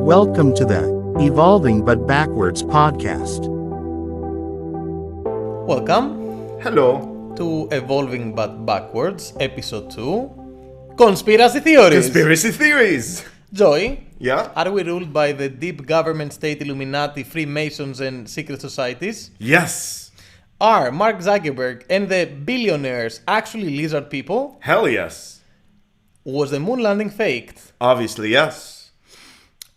Welcome to the Evolving But Backwards podcast. Welcome Hello. to Evolving But Backwards, Episode 2, Conspiracy Theories. Conspiracy theories. Joy, Yeah? are we ruled by the deep government, state, Illuminati, Freemasons, and secret societies? Yes. Are Mark Zuckerberg and the billionaires actually lizard people? Hell yes. Was the moon landing faked? Obviously yes.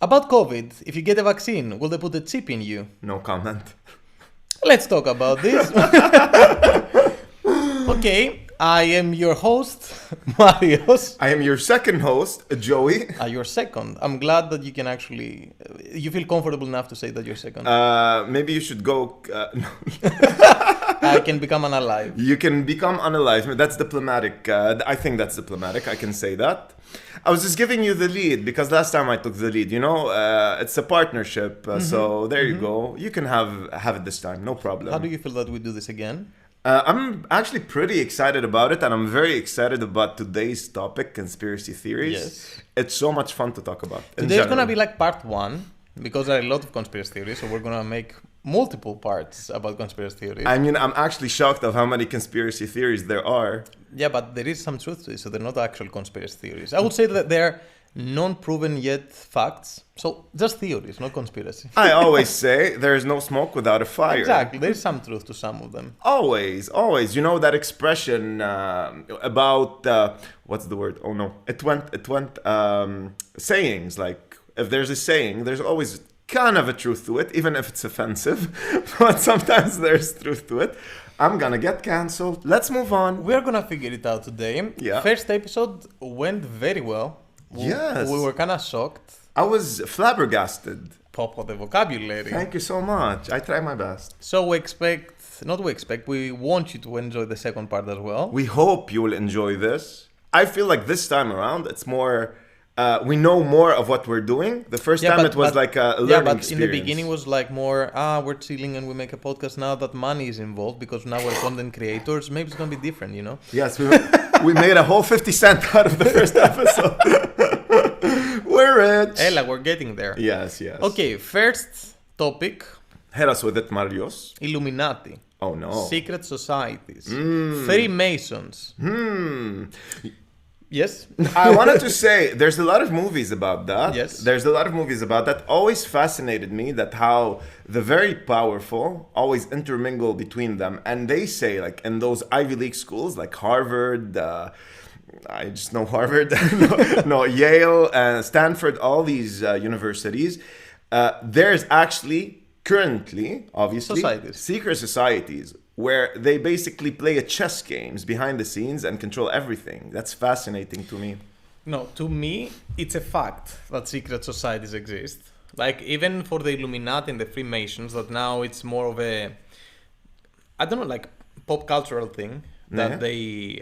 About COVID, if you get a vaccine, will they put a chip in you? No comment. Let's talk about this. Okay, I am your host, Marios. I am your second host, Joey. You're second. I'm glad that you can actually, you feel comfortable enough to say that you're second. Maybe you should go. No. I can become unalive. You can become unalive. That's diplomatic. I think that's diplomatic. I can say that. I was just giving you the lead because last time I took the lead. You know, it's a partnership. So there you go. You can have it this time. No problem. How do you feel that we do this again? I'm actually pretty excited about it, and I'm very excited about today's topic, conspiracy theories. Yes. It's so much fun to talk about. in Today's gonna general. be like part one because there are a lot of conspiracy theories, so we're gonna make multiple parts about conspiracy theories. I mean, I'm actually shocked of how many conspiracy theories there are. Yeah, but there is some truth to it, so they're not actual conspiracy theories. I would say that they're non-proven yet facts, so just theories, not conspiracy. I always say there is no smoke without a fire. Exactly, there's some truth to some of them. Always, always. You know that expression about what's the word? Oh no, it went. Sayings like if there's a saying, there's always kind of a truth to it, even if it's offensive. But sometimes there's truth to it. I'm gonna get cancelled. Let's move on. We're gonna figure it out today. Yeah. First episode went very well. Yes. We were kind of shocked. I was flabbergasted. Pop of the vocabulary. Thank you so much. I try my best. So we want you to enjoy the second part as well. We hope you will enjoy this. I feel like this time around, it's more. We know more of what we're doing. The first time it was like a learning yeah, but experience. in the beginning was like more, we're chilling and we make a podcast. Now that money is involved because now we're content creators, maybe it's gonna be different, you know? Yes, we made a whole 50 cent out of the first episode. We're rich. Ella, we're getting there. Yes, yes. Okay, first topic, Hit us with it, Marios. Illuminati. Oh no. Secret societies. Freemasons. Yes. I wanted to say there's a lot of movies about that. Yes. There's a lot of movies about that. Always fascinated me that how the very powerful always intermingle between them. And they say like in those Ivy League schools like Harvard, I just know Harvard, no, Yale, Stanford, all these universities. There's actually currently, obviously, Societies. secret societies where they basically play a chess games behind the scenes and control everything. That's fascinating to me. No, to me, it's a fact that secret societies exist. Like, even for the Illuminati and the Freemasons, that now it's more of a, I don't know, like, pop cultural thing. That Yeah. they,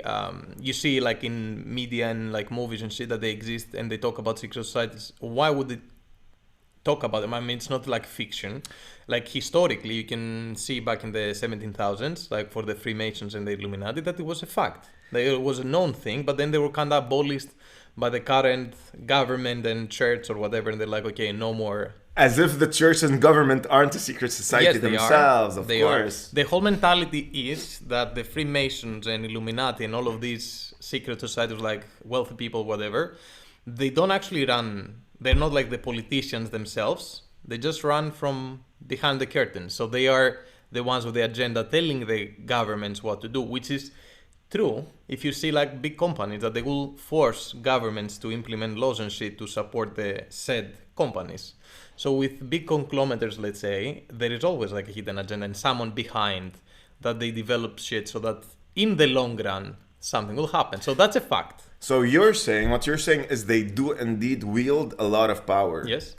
you see, like, in media and, like, movies and shit, that they exist and they talk about secret societies. Why would they talk about them? I mean, it's not like fiction. Like, historically, you can see back in the 17,000s, like for the Freemasons and the Illuminati, that it was a fact. It was a known thing, but then they were kind of abolished by the current government and church or whatever, and they're like, okay, no more. As if the church and government aren't a secret society they themselves, are. of They course. Are. The whole mentality is that the Freemasons and Illuminati and all of these secret societies, like wealthy people, whatever, they don't actually run. They're not like the politicians themselves. They just run from behind the curtain. So they are the ones with the agenda telling the governments what to do, which is true. If you see like big companies that they will force governments to implement laws and shit to support the said companies. So with big conglomerates, let's say, there is always like a hidden agenda and someone behind that they develop shit so that in the long run, something will happen. So that's a fact. So what you're saying is they do indeed wield a lot of power. Yes.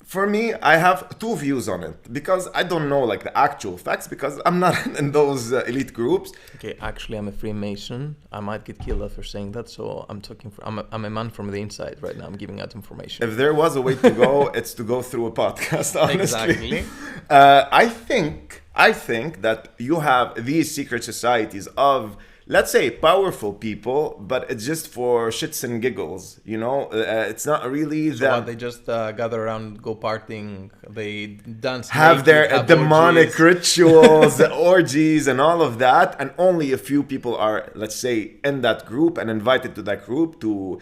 For me, I have two views on it because I don't know like the actual facts because I'm not in those elite groups. Okay, actually, I'm a Freemason. I might get killed after saying that, so I'm a man from the inside right now. I'm giving out information. If there was a way to go, it's to go through a podcast, honestly. Exactly. I think that you have these secret societies of, let's say, powerful people, but it's just for shits and giggles, you know? It's not really So them. what, they just gather around, go partying, they dance, Have naked, their have demonic orgies. rituals, orgies, and all of that, and only a few people are, let's say, in that group and invited to that group to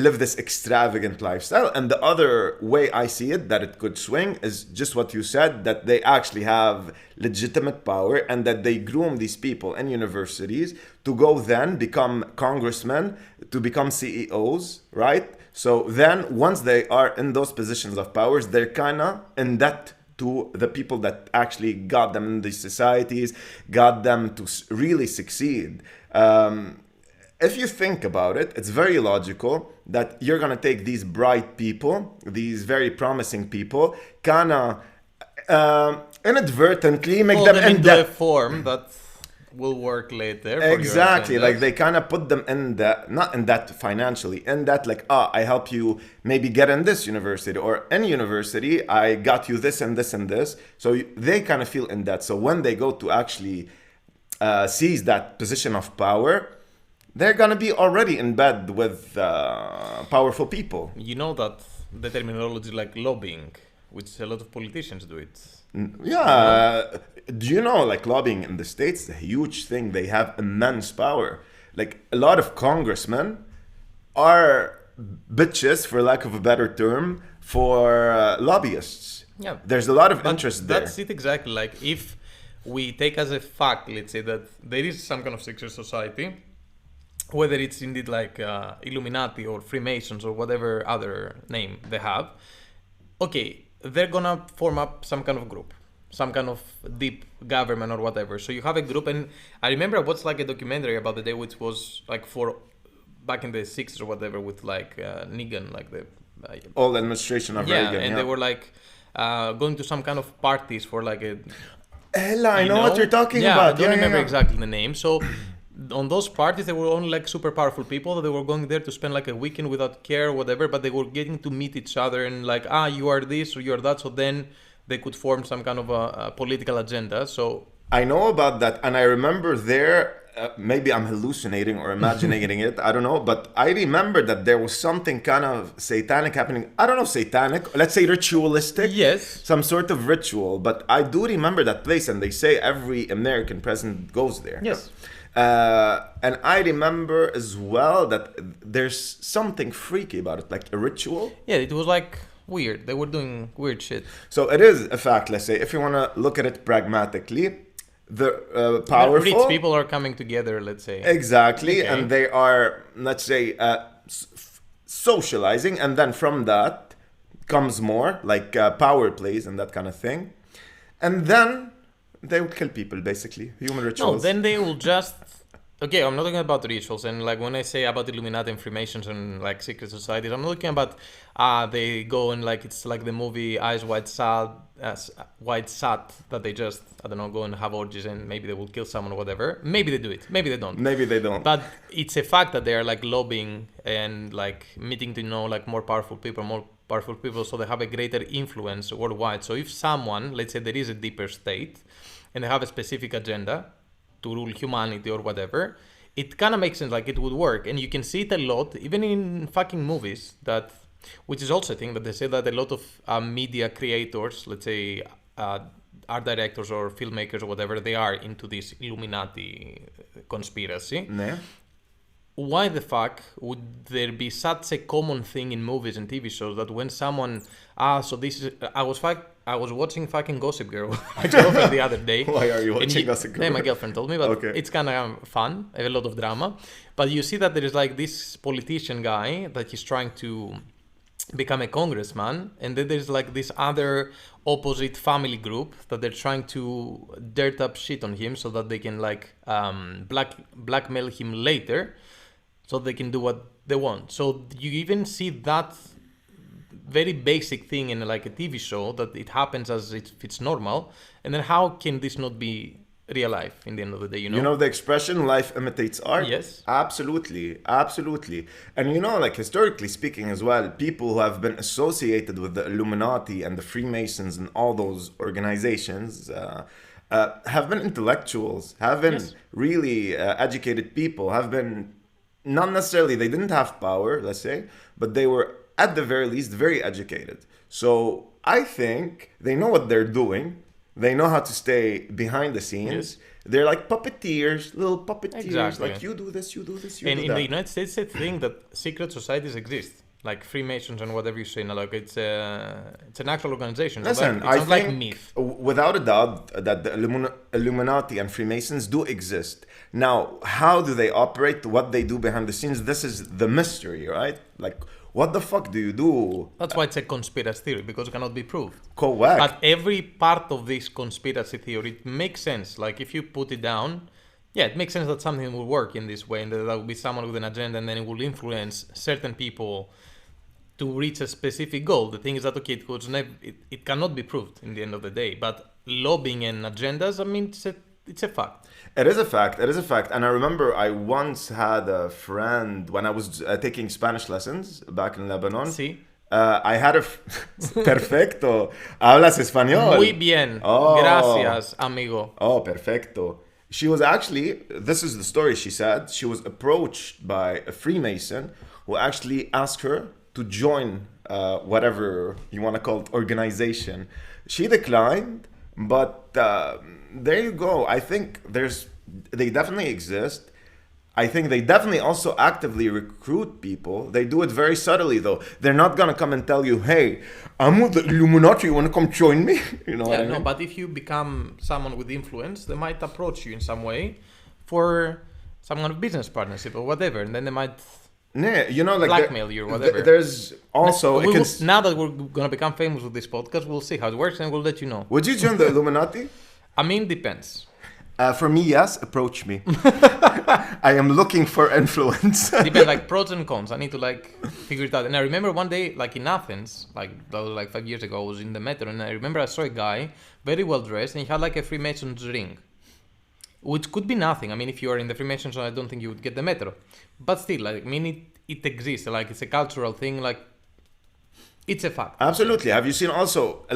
live this extravagant lifestyle. And the other way I see it that it could swing is just what you said, that they actually have legitimate power and that they groom these people in universities to go then become congressmen, to become CEOs, right? So then once they are in those positions of powers, they're kind of in debt to the people that actually got them in these societies, got them to really succeed. If you think about it, it's very logical that you're gonna take these bright people, these very promising people, kinda inadvertently make Pull them them in into a debt. form that will work later. For Exactly, your like agendas. they kind of put them in that, not in that financially, in that like, I help you maybe get in this university, or in university I got you this and this and this. So they kind of feel in that. So when they go to actually seize that position of power, they're gonna be already in bed with powerful people. You know that the terminology like lobbying, which a lot of politicians do it. Yeah. Do you know, like, lobbying in the States is a huge thing? They have immense power. Like, a lot of congressmen are bitches, for lack of a better term, for lobbyists. Yeah. There's a lot of But interest there. that's it exactly. Like if we take as a fact, let's say that there is some kind of secret society, whether it's indeed like Illuminati or Freemasons or whatever other name they have, okay, they're gonna form up some kind of group, some kind of deep government or whatever. So you have a group, and I remember I watched like a documentary about the day, which was like for back in the 60s or whatever, with like Negan, like the All administration of yeah, Reagan. and they were like going to some kind of parties for like a Ella, I you know what you're talking yeah, about. I don't remember yeah. exactly the name. So on those parties, there were only like super powerful people. They were going there to spend like a weekend without care or whatever, but they were getting to meet each other and like, you are this or you are that. So then they could form some kind of a political agenda. So I know about that, and I remember there. Maybe I'm hallucinating or imagining it. I don't know, but I remember that there was something kind of satanic happening. I don't know, satanic. Let's say ritualistic. yes, Some sort of ritual. But I do remember that place, and they say every American president goes there. yes. And I remember as well that there's something freaky about it, like a ritual. Yeah, it was like weird. They were doing weird shit. So it is a fact, let's say, if you want to look at it pragmatically, the powerful Rich people are coming together, let's say. exactly, Okay. and they are, let's say, socializing, and then from that comes more like power plays and that kind of thing, and then they would kill people, basically, human No, rituals. then they will just. Okay, I'm not talking about rituals, and like when I say about Illuminati and Freemasons and like secret societies, I'm not talking about they go and like it's like the movie Eyes Wide Shut that they just I don't know go and have orgies and maybe they will kill someone or whatever. Maybe they do it, maybe they don't. Maybe they don't. But it's a fact that they are like lobbying and like meeting to know like more powerful people, so they have a greater influence worldwide. So if someone, let's say there is a deeper state, and they have a specific agenda to rule humanity or whatever, it kind of makes sense, like it would work. And you can see it a lot, even in fucking movies, that, which is also a thing that they say that a lot of media creators, let's say art directors or filmmakers or whatever, they are into this Illuminati conspiracy. Yeah. Why the fuck would there be such a common thing in movies and TV shows that when someone so this is I was watching fucking Gossip Girl with my girlfriend the other day. Why are you And watching Gossip Girl? Yeah, my girlfriend told me, but Okay. it's kind of fun, a lot of drama. But you see that there is like this politician guy that he's trying to become a congressman, and then there's like this other opposite family group that they're trying to dirt up shit on him so that they can like blackmail him later, so they can do what they want. So you even see that very basic thing in like a TV show, that it happens as if it's normal, and then how can this not be real life in the end of the day, you know? You know the expression, life imitates art? Yes. Absolutely. Absolutely. And you know, like historically speaking as well, people who have been associated with the Illuminati and the Freemasons and all those organizations, have been intellectuals, have been Yes. really educated people, have been not necessarily, they didn't have power, let's say, but they were at the very least very educated. So I think they know what they're doing. They know how to stay behind the scenes. Yes. They're like puppeteers, little puppeteers. Exactly. Like you do this, you do this, you And do in that. the United States, they think that secret societies exist, like Freemasons and whatever you say. Now, like it's an actual organization. Listen, it's I not think like myth. without a doubt that the Illuminati and Freemasons do exist. Now, how do they operate? What they do behind the scenes? This is the mystery, right? Like, what the fuck do you do? That's why it's a conspiracy theory, because it cannot be proved. Correct. But every part of this conspiracy theory, it makes sense. Like if you put it down, yeah, it makes sense that something will work in this way, and that there will be someone with an agenda, and then it will influence certain people to reach a specific goal. The thing is that, okay, it cannot be proved in the end of the day. But lobbying and agendas, I mean, it's a fact. It is a fact. It is a fact. And I remember I once had a friend when I was taking Spanish lessons back in Lebanon. Sí. I had a perfecto. Hablas español. Muy bien. Oh. Gracias, amigo. Oh, perfecto. She was actually, this is the story she said, she was approached by a Freemason who actually asked her to join whatever you want to call it, organization. She declined, but there you go. I think they definitely exist. I think they definitely also actively recruit people. They do it very subtly, though. They're not gonna come and tell you, "Hey, I'm with the Illuminati. You wanna come join me?" You know what I Yeah, mean? no, but if you become someone with influence, they might approach you in some way for some kind of business partnership or whatever, and then they might Nah, you know, like blackmail you or whatever. There's also Now that we're gonna become famous with this podcast, we'll see how it works and we'll let you know. Would you join the Illuminati? I mean, depends. For me, yes. Approach me. I am looking for influence. Depends, like pros and cons. I need to like figure it out. And I remember one day, like in Athens, like that was like 5 years ago, I was in the metro, and I remember I saw a guy very well dressed, and he had like a Freemason's ring, which could be nothing. I mean, if you are in the Freemasons, I don't think you would get the metro, but still, like, I mean, it exists. Like it's a cultural thing. Like it's a fact. Absolutely. Have you seen also?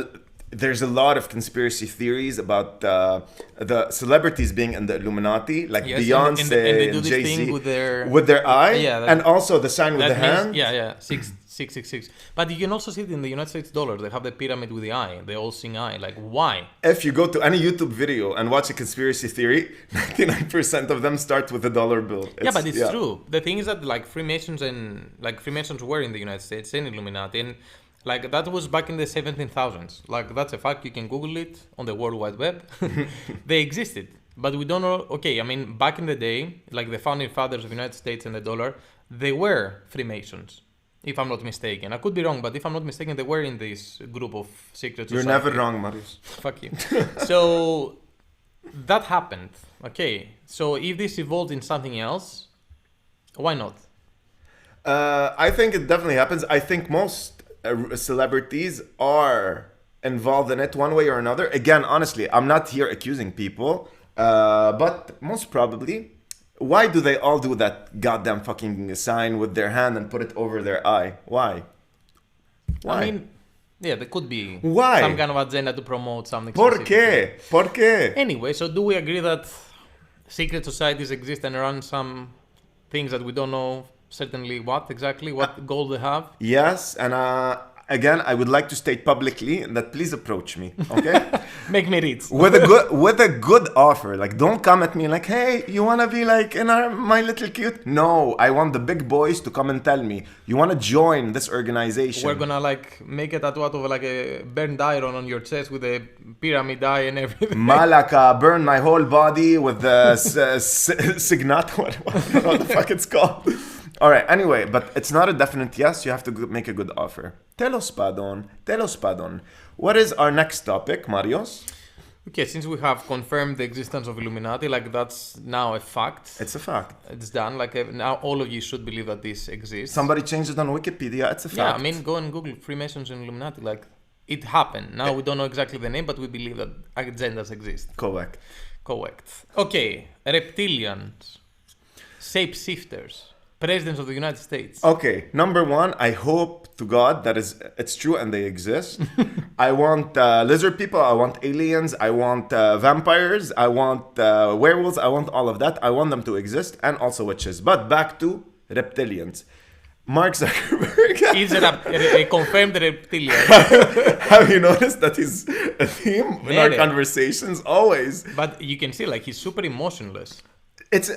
There's a lot of conspiracy theories about the celebrities being in the Illuminati, like Yes, Beyonce and they do this Jay-Z, thing with their eye, Yeah, and also the sign with that the means, hand. yeah, 666. But you can also see it in the United States dollar. They have the pyramid with the eye, the all-seeing eye. Like why? If you go to any YouTube video and watch a conspiracy theory, 99% of them start with a dollar bill. Yeah, but it's true. The thing is that like Freemasons were in the United States and Illuminati, and like that was back in the 17,000s. Like that's a fact. You can Google it on the World Wide Web. They existed, but we don't know. Okay, I mean back in the day, like the founding fathers of the United States and the dollar, they were Freemasons, if I'm not mistaken. I could be wrong, but if I'm not mistaken, they were in this group of secret You're society. never wrong, Marius. Fuck you. So that happened. Okay, so if this evolved in something else, why not? I think it definitely happens. I think most celebrities are involved in it one way or another. Again, honestly, I'm not here accusing people, but most probably. Why do they all do that goddamn fucking sign with their hand and put it over their eye? Why? I mean, yeah, there could be Why? some kind of agenda to promote something. ¿Por specific. qué? ¿Por qué? Anyway, so do we agree that secret societies exist and run some things that we don't know certainly what exactly, what goal they have? Yes, and again, I would like to state publicly that please approach me, okay? Make me read. with a good offer. Like, don't come at me like, hey, you wanna be like in My Little Cute? No, I want the big boys to come and tell me, you wanna join this organization? We're gonna like make a tattoo out of like a burned iron on your chest with a pyramid eye and everything. Malaka, burn my whole body with the signat, what the fuck it's called. All right, anyway, but it's not a definite yes. You have to make a good offer. Telos padon. What is our next topic, Marios? Okay, since we have confirmed the existence of Illuminati, like that's now a fact. It's a fact. It's done. Like now, all of you should believe that this exists. Somebody changed it on Wikipedia. It's a fact. Yeah, I mean, go and Google Freemasons and Illuminati. Like, it happened. Now we don't know exactly the name, but we believe that agendas exist. Correct. Okay, reptilians, shapeshifters. presidents of the United States. Okay, number one, I hope to God that it's true and they exist. I want lizard people, I want aliens, I want vampires, I want werewolves, I want all of that. I want them to exist, and also witches. But back to reptilians. Mark Zuckerberg. He's a confirmed reptilian. Have you noticed that he's a theme in our Really? conversations? Always. But you can see, like, he's super emotionless. It's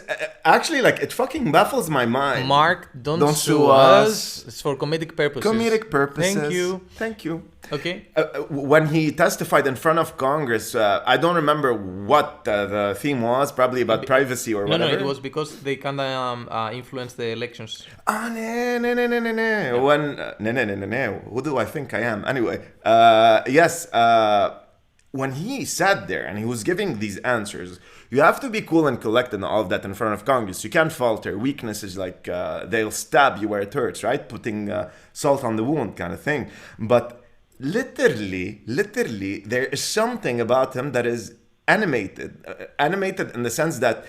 actually like it fucking baffles my mind. Mark, don't Don't sue sue us. us. It's for comedic purposes. Comedic purposes. Thank you. Thank you. Okay. When he testified in front of Congress, I don't remember what the theme was. Probably about privacy or No, whatever. it was because they kind of influenced the elections. Ah, no. When no. Who do I think I am? Anyway, yes. When he sat there and he was giving these answers, you have to be cool and collected and all of that in front of Congress. You can't falter. Weaknesses like they'll stab you where it hurts, right? Putting salt on the wound kind of thing. But literally, there is something about him that is animated. Animated in the sense that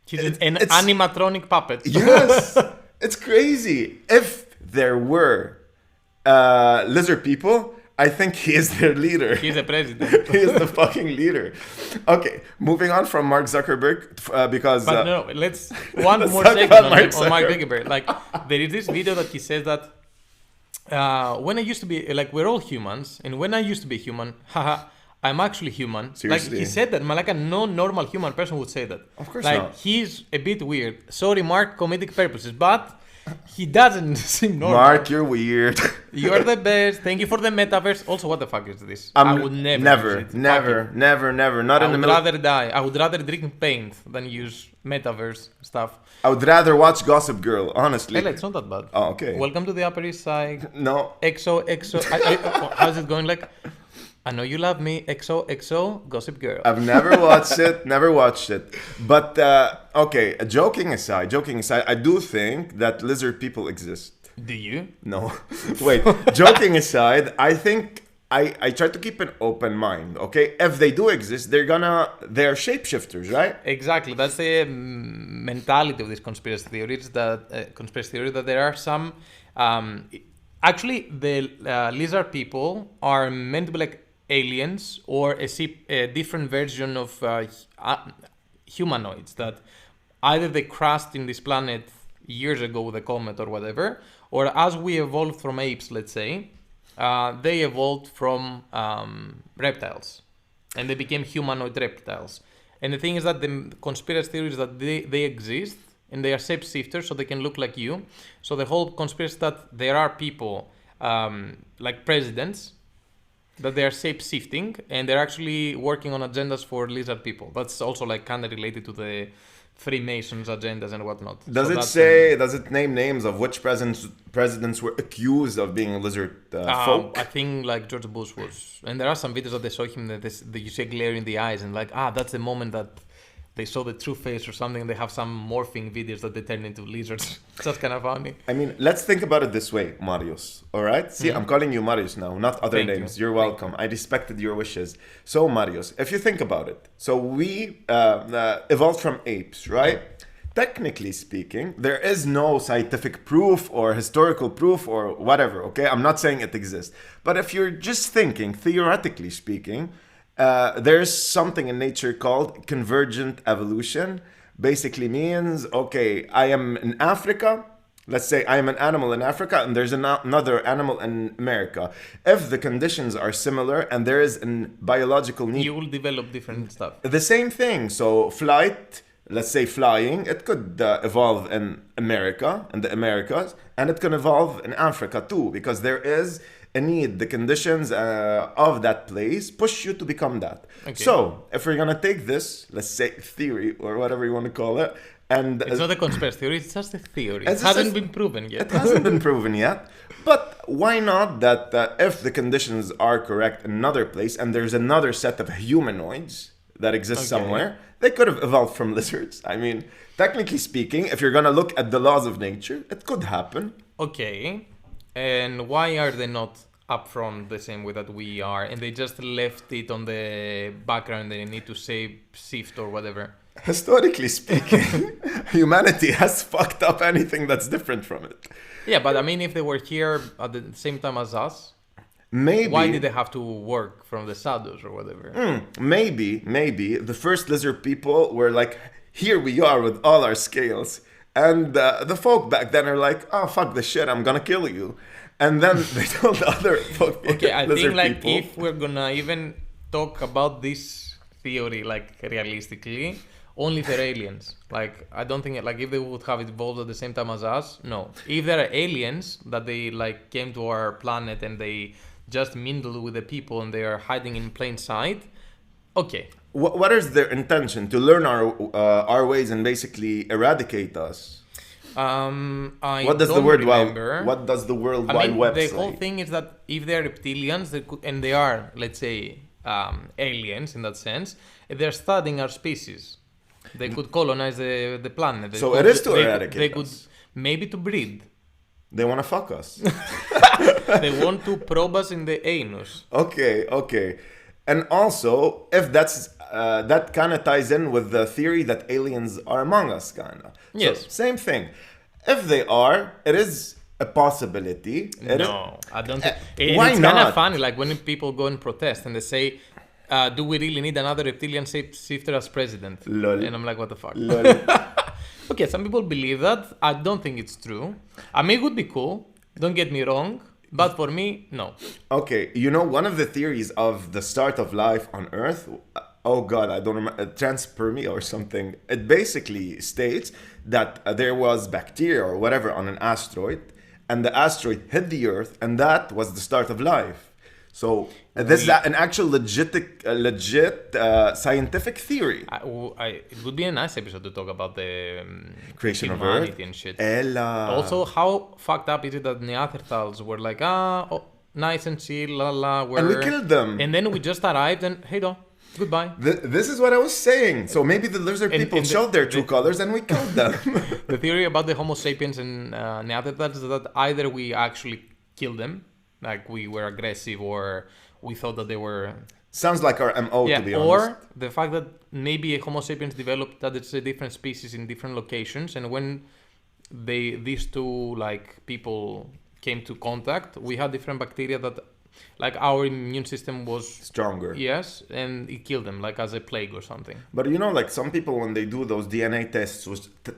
He's an it's- animatronic puppet. yes, it's crazy. If there were lizard people, I think he is their leader. He's a president. He is the fucking leader. Okay, moving on from Mark Zuckerberg because But no, let's one Let's more talk second about on, Mark on Mark Zuckerberg. Zuckerberg. Like, there is this video that he says that when I used to be, like, we're all humans, and when I used to be human, haha, I'm actually human. Seriously? Like, he said that, like, no normal human person would say that. Of course like, not. he's a bit weird. Sorry, Mark, comedic purposes, but he doesn't seem normal. Mark, you're weird. You're the best. Thank you for the metaverse. Also, what the fuck is this? I would never. use it. Fuck it. never. Not I in the would middle. rather die. I would rather drink paint than use metaverse stuff. I would rather watch Gossip Girl, honestly. Hey, it's not that bad. Oh, okay. Welcome to the Upper East Side. No, XO. How's it going? Like, I know you love me. XO. Gossip Girl. I've never watched it. Never watched it. But okay, joking aside, I do think that lizard people exist. Do you? No, wait. Joking aside, I think I try to keep an open mind. Okay, if they do exist, they're shapeshifters, right? Exactly. That's the mentality of this conspiracy theory. It's that conspiracy theory that there are some. Actually, the lizard people are meant to be like aliens or a different version of humanoids that either they crashed in this planet years ago with a comet or whatever, or as we evolved from apes, let's say, they evolved from reptiles and they became humanoid reptiles. And the thing is that the conspiracy theory is that they exist and they are shapeshifters, so they can look like you. So the whole conspiracy that there are people like presidents that they are shape-shifting and they're actually working on agendas for lizard people. That's also like kind of related to the Freemasons agendas and whatnot. Does it name names of which presidents were accused of being lizard folk? I think like George Bush was, and there are some videos that they show him that you see a glare in the eyes and like, that's the moment that they saw the true face or something. They have some morphing videos that they turn into lizards. It's just kind of funny. I mean, let's think about it this way, Marius. All right? See, I'm calling you Marius now, not other Thank you. names. You're Thank welcome. I respected your wishes. So, Marius, if you think about it, so we evolved from apes, right? Technically speaking, there is no scientific proof or historical proof or whatever, okay? I'm not saying it exists. But if you're just thinking, theoretically speaking, there's something in nature called convergent evolution. Basically means, okay, I am in Africa. Let's say I am an animal in Africa and there's another animal in America. If the conditions are similar and there is a biological need, You will develop different stuff. the same thing. So flight, let's say flying, it could evolve in America, in the Americas, and it can evolve in Africa too, because there is a need. The conditions of that place push you to become that. Okay. So if we're gonna take this, let's say theory or whatever you want to call it, and It's not a conspiracy theory, it's just a theory. It It's just hasn't a- been proven yet. it hasn't been proven yet, but why not that if the conditions are correct in another place and there's another set of humanoids that exist Okay. somewhere, they could have evolved from lizards. I mean, technically speaking, if you're gonna look at the laws of nature, it could happen. Okay. And why are they not upfront the same way that we are? And they just left it on the background, they need to say shift or whatever. Historically speaking, humanity has fucked up anything that's different from it. Yeah, but I mean, if they were here at the same time as us, Maybe. why did they have to work from the shadows or whatever? Maybe the first lizard people were like, here we are with all our scales. And the folk back then are like, oh, fuck the shit, I'm gonna kill you. And then they told the other folk Okay, I lizard think like people. if we're gonna even talk about this theory like realistically, only if they're aliens. Like I don't think like if they would have evolved at the same time as us, no. If there are aliens that they like came to our planet and they just mingle with the people and they are hiding in plain sight, okay. What is their intention? To learn our ways and basically eradicate us? I What does don't the word remember. What does the World I Wide mean, Web the say? whole thing is that if they're reptilians, they could, and they are, let's say, aliens in that sense, they're studying our species. They could colonize the planet. They So could, it is to they, eradicate They could us. maybe to breed. They want to fuck us. They want to probe us in the anus. Okay. And also, if that's that kind of ties in with the theory that aliens are among us, kind of. Yes. So, same thing. If they are, it is a possibility. No, I don't think. Why It's kind not? of funny, like when people go and protest and they say, "Do we really need another reptilian shifter as president?" Lol. And I'm like, "What the fuck?" Lol. Okay, some people believe that. I don't think it's true. I mean, it would be cool. Don't get me wrong. But for me, no. Okay, you know, one of the theories of the start of life on Earth, oh god, I don't remember, transpermia or something. It basically states that there was bacteria or whatever on an asteroid, and the asteroid hit the Earth, and that was the start of life. So this is an actual legit scientific theory. It would be a nice episode to talk about the Creation of humanity Earth. and shit. Ella. Also, how fucked up is it that Neanderthals were like, nice and chill, la la. And we killed them. And then we just arrived and, hey, do, goodbye. This is what I was saying. So maybe the lizard people and showed their true colors and we killed them. The theory about the Homo sapiens and Neanderthals is that either we actually killed them, like we were aggressive, or we thought that they were... Sounds like our MO, to be honest. Or the fact that maybe a Homo sapiens developed that it's a different species in different locations, and when these two like people came to contact, we had different bacteria that, like, our immune system was Stronger. yes, and it killed them, like as a plague or something. But you know, like some people, when they do those DNA tests,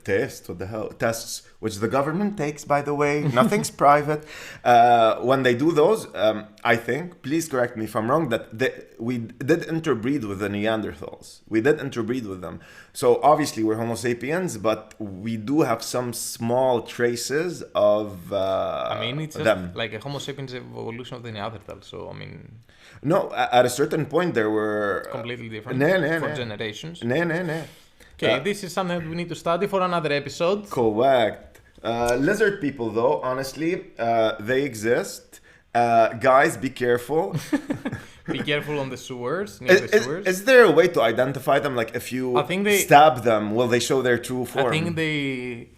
tests, which the government takes, by the way, nothing's private. When they do those, I think, please correct me if I'm wrong, that we did interbreed with the Neanderthals. We did interbreed with them. So obviously we're Homo sapiens, but we do have some small traces of I mean, it's just them. like a Homo sapiens evolution of the Neanderthal. So I mean, No, at a certain point there were completely different No. for generations. No. Okay, this is something we need to study for another episode. Correct. Lizard people, though, honestly, they exist. Guys, be careful. Be careful on the sewers, near the sewers. Is there a way to identify them? Like, if you I think they- stab them, will they show their true form? I think they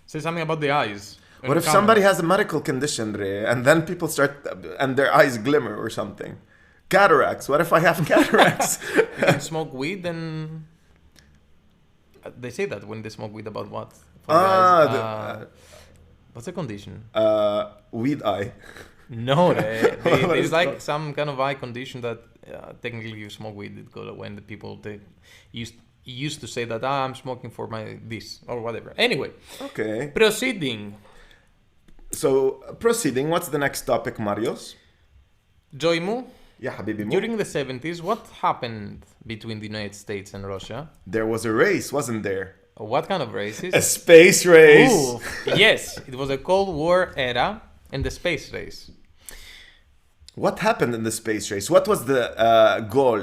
say something about the eyes. What if somebody has a medical condition, Re, and then people start, and their eyes glimmer or something? Cataracts. What if I have cataracts? You can smoke weed, then they say that when they smoke weed about what? For guys. What's the condition? Weed eye. No, What there's is like that? some kind of eye condition that technically you smoke weed. It goes when the people used to say that I'm smoking for my this or whatever. Anyway, Okay. proceeding. So, proceeding, what's the next topic, Marios? Joimu, Yeah, Habibi. during the 70s, what happened between the United States and Russia? There was a race, wasn't there? What kind of races? A space race. Ooh, yes, it was a Cold War era and the space race. What happened in the space race? What was the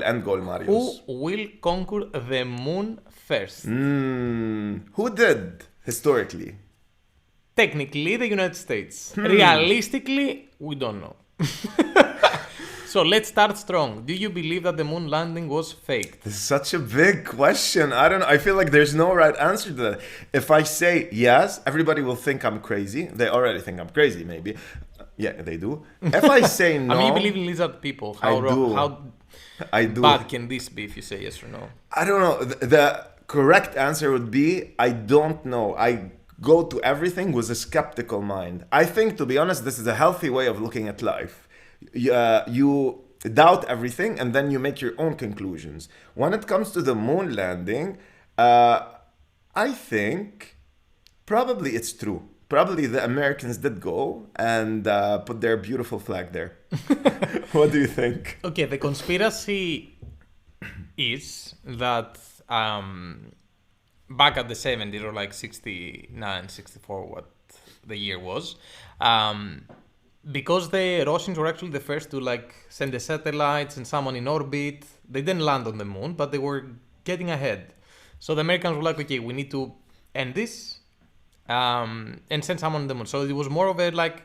end goal, Marius? Who will conquer the moon first? Who did, historically? Technically, the United States. Realistically, we don't know. So let's start strong. Do you believe that the moon landing was faked? This is such a big question. I don't know. I feel like there's no right answer to that. If I say yes, everybody will think I'm crazy. They already think I'm crazy, maybe. Yeah, they do. If I say no... I mean, you believe in lizard people. I do. How I do. bad can this be if you say yes or no? I don't know. The correct answer would be I don't know. I go to everything with a skeptical mind. I think, to be honest, this is a healthy way of looking at life. You doubt everything and then you make your own conclusions. When it comes to the moon landing, I think probably it's true. Probably the Americans did go and put their beautiful flag there. What do you think? Okay, the conspiracy is that back at the 70s or like 69, 64, what the year was, because the Russians were actually the first to like send the satellites and someone in orbit. They didn't land on the moon, but they were getting ahead. So the Americans were like, okay, we need to end this and send someone on the moon. So it was more of a like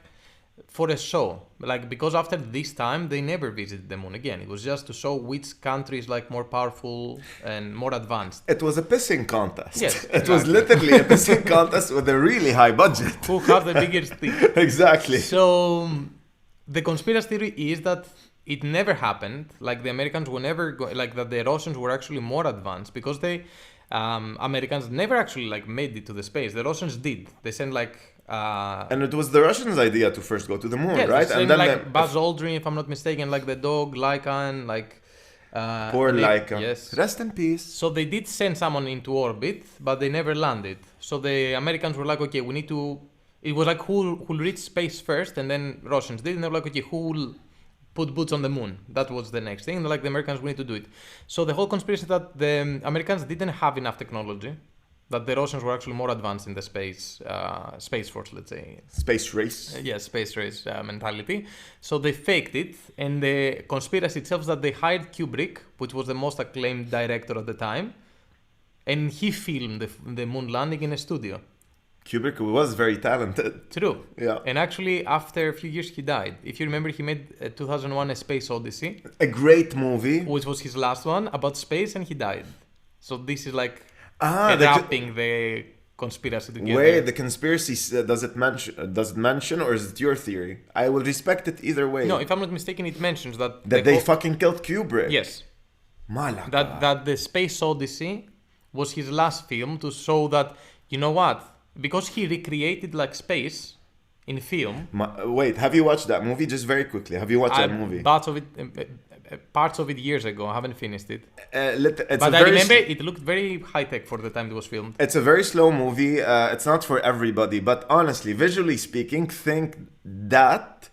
for a show, like because after this time they never visited the moon again. It was just to show which country is like more powerful and more advanced. It was a pissing contest. Yes, It was exactly. literally a pissing contest with a really high budget. Who have the biggest thing? Exactly. So the conspiracy theory is that it never happened. Like the Americans were never like that. The Russians were actually more advanced because they Americans never actually like made it to the space. The Russians did. They sent like And it was the Russians' idea to first go to the moon, yes, right? they And sent then like Buzz Aldrin, if I'm not mistaken, like the dog Lycan, like poor they- Laika. Yes. Rest in peace. So they did send someone into orbit, but they never landed. So the Americans were like, okay, we need to. It was like who'll reach space first, and then Russians did. And they were like, okay, who'll put boots on the moon? That was the next thing. And like the Americans, we need to do it. So the whole conspiracy is that the Americans didn't have enough technology, that the Russians were actually more advanced in the space force, let's say. Space race. Yes, space race mentality. So they faked it, and the conspiracy itself is that they hired Kubrick, which was the most acclaimed director at the time, and he filmed the moon landing in a studio. Kubrick was very talented. True. Yeah. And actually, after a few years, he died. If you remember, he made 2001: A Space Odyssey, A great movie. which was his last one about space, and he died. So this is like Ah, the wrapping the conspiracy together. way the conspiracy does it mention or is it your theory? I will respect it either way. No, if I'm not mistaken, it mentions that that the they whole- fucking killed Kubrick. yes. Malaka. That the Space Odyssey was his last film to show that, you know what, because he recreated like space in film. Wait, have you watched that movie? Just very quickly. Have you watched that movie? Parts of it years ago. I haven't finished it, It's but a I very remember it looked very high tech for the time it was filmed. It's a very slow movie. It's not for everybody, but honestly, visually speaking, think that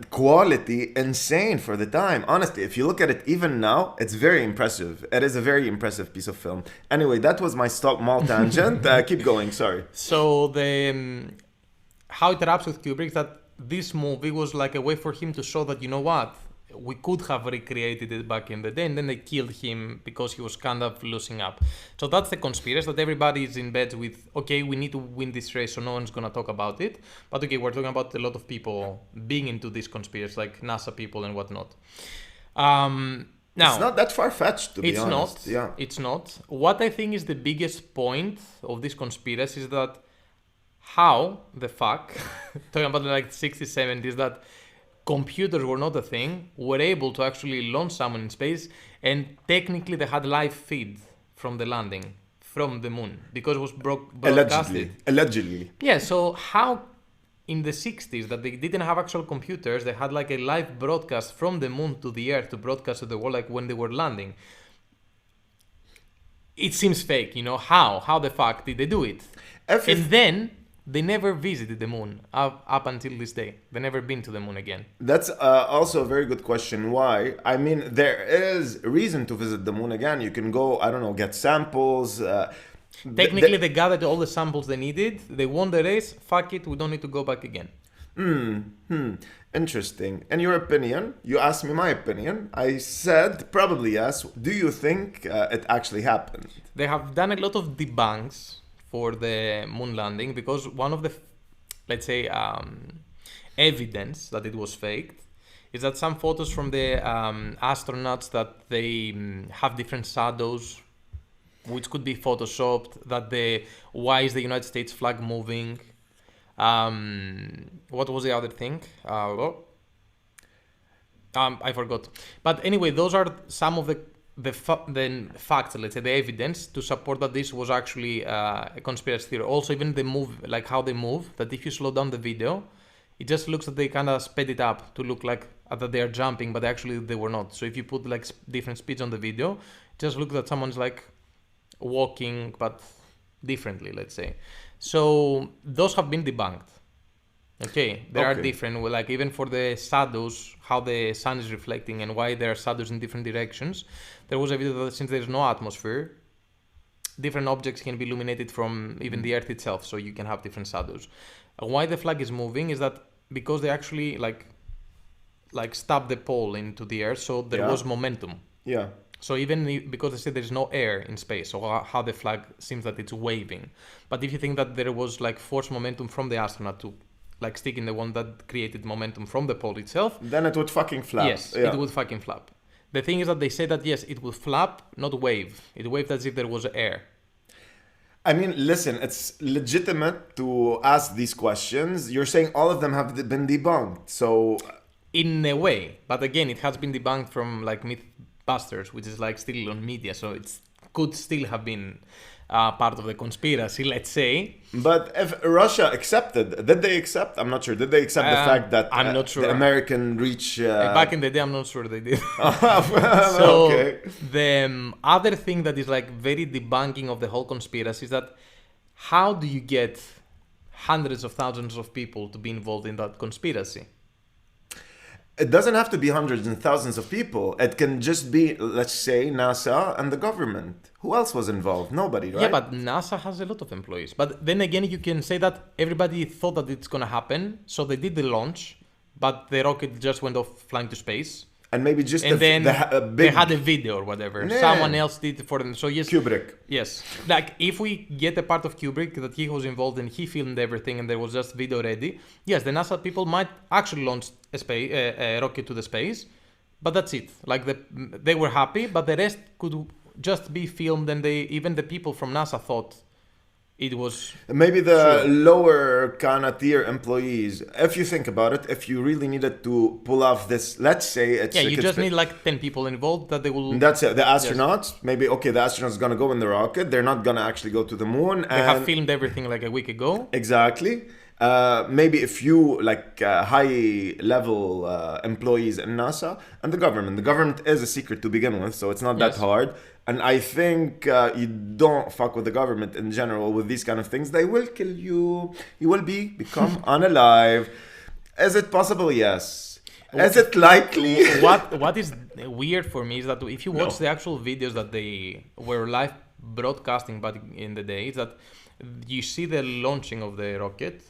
quality insane for the time. Honestly, if you look at it even now, it's very impressive. It is a very impressive piece of film. Anyway, that was my stop mall tangent. Keep going. Sorry. So the how it wraps with Kubrick that this movie was like a way for him to show that, you know what, we could have recreated it back in the day, and then they killed him because he was kind of losing up. So that's the conspiracy, that everybody is in bed with, okay, we need to win this race, so no one's gonna talk about it. But okay, we're talking about a lot of people being into this conspiracy, like NASA people and whatnot. Now, It's not that far fetched, to be it's honest. not. Yeah. It's not. What I think is the biggest point of this conspiracy is that how the fuck, talking about like 60s, 70s, that computers were not a thing, were able to actually launch someone in space, and technically they had live feed from the landing, from the moon, because it was broadcasted. Allegedly. Yeah, so how in the 60s that they didn't have actual computers, they had like a live broadcast from the moon to the earth to broadcast to the world, like when they were landing. It seems fake, you know, how the fuck did they do it? And then they never visited the moon up until this day. They never been to the moon again. That's also a very good question. Why? I mean, there is reason to visit the moon again. You can go, I don't know, get samples. Technically, they gathered all the samples they needed. They won the race. Fuck it, we don't need to go back again. Interesting. In your opinion, you asked me my opinion. I said probably yes. Do you think it actually happened? They have done a lot of debunks for the moon landing because one of the, let's say, evidence that it was faked is that some photos from the astronauts that they have different shadows, which could be photoshopped, that why is the United States flag moving? What was the other thing? I forgot. But anyway, those are some of the the facts, let's say the evidence to support that this was actually a conspiracy theory. Also, even the move, like how they move, that if you slow down the video, it just looks that they kind of sped it up to look like that they are jumping, but actually they were not. So if you put like different speeds on the video, it just looks that someone's like walking, but differently, let's say. So those have been debunked. Okay, there are different, like even for the shadows, how the sun is reflecting and why there are shadows in different directions. There was a video that since there is no atmosphere, different objects can be illuminated from even the Earth itself, so you can have different shadows. Why the flag is moving is that because they actually like stab the pole into the Earth, so there was momentum. Yeah. So even because they said there's no air in space, so how the flag seems that it's waving. But if you think that there was like force momentum from the astronaut to like stick in the one that created momentum from the pole itself, then it would fucking flap. Yes, it would fucking flap. The thing is that they say that yes, it would flap, not wave. It waved as if there was air. I mean, listen, it's legitimate to ask these questions. You're saying all of them have been debunked, so in a way, but again, it has been debunked from like Mythbusters, which is like still on media, so it could still have been part of the conspiracy, let's say. But if Russia accepted, did they accept? I'm not sure. Did they accept the fact that I'm not sure. the American reach? Back in the day, I'm not sure they did. So okay. The other thing that is like very debunking of the whole conspiracy is that how do you get hundreds of thousands of people to be involved in that conspiracy? It doesn't have to be hundreds and thousands of people. It can just be, let's say, NASA and the government. Who else was involved? Nobody, right? Yeah, but NASA has a lot of employees. But then again, you can say that everybody thought that it's going to happen, so they did the launch, but the rocket just went off flying to space. And maybe just they had a video or whatever. Yeah. Someone else did it for them. So yes, Kubrick. Yes, like if we get a part of Kubrick that he was involved and he filmed everything and there was just video ready, yes, the NASA people might actually launch a rocket to the space, but that's it. Like they were happy, but the rest could just be filmed, and even the people from NASA thought it was maybe the lower kind of tier employees. If you think about it, if you really needed to pull off this, let's say it's you just need like 10 people involved that they will. That's it. The astronauts, maybe okay. The astronauts gonna go in the rocket. They're not gonna actually go to the moon. They have filmed everything like a week ago. Exactly. Maybe a few like high level employees in NASA and the government. The government is a secret to begin with, so it's not that hard. And I think you don't fuck with the government in general with these kind of things. They will kill you. You will become unalive. Is it possible? Yes. Is it likely? What is weird for me is that if you watch the actual videos that they were live broadcasting back in the day, is that you see the launching of the rocket,